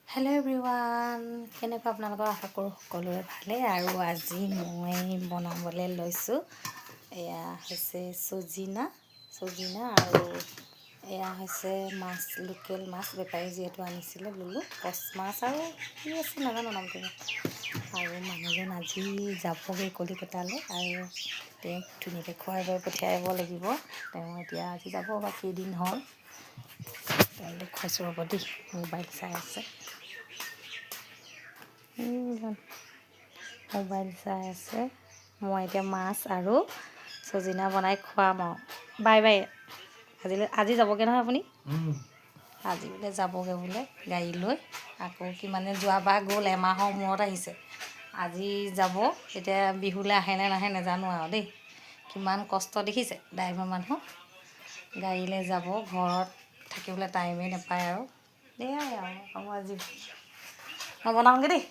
Hello' everyone, কেনেকুৱা আপোনালোকৰ আশা কৰোঁ সকলোৰে ভালে। আৰু আজি মই বনাবলৈ লৈছোঁ, এয়া হৈছে চজিনা আৰু এয়া হৈছে মাছ, লোকেল মাছ। বেপাৰী যিহেতু আনিছিলে ল'লোঁ, কচ মাছ আৰু কি আছে নাজানো নামটো। আৰু মানুহজন আজি যাবগৈ কলিকতালৈ, আৰু তেওঁক ধুনীয়াকৈ খুৱাই বোৱাই পঠিয়াব লাগিব। তেওঁ এতিয়া আজি যাব বা কেইদিন হ'ল। তেওঁ দেখুৱাইছোঁ ৰ'ব দেই, মোবাইল চাই আছে, মোবাইল চাই আছে। মই এতিয়া মাছ আৰু চজিনা বনাই খুৱাম আৰু। Bye bye. আজি যাবগৈ নহয় আপুনি? আজি বোলে যাবগৈ বোলে গাড়ী লৈ। আকৌ কিমানে যোৱাবাৰ গ'ল, এমাহৰ মূৰত আহিছে। আজি যাব। এতিয়া বিহুলৈ আহে নে নাহে নাজানো আৰু দেই। কিমান কষ্ট দেখিছে ড্ৰাইভাৰ মানুহ, গাড়ীলৈ যাব, ঘৰত থাকিবলৈ টাইমেই নাপায় আৰু। এয়াই আৰু আজি মই বনাওঁগৈ দেই।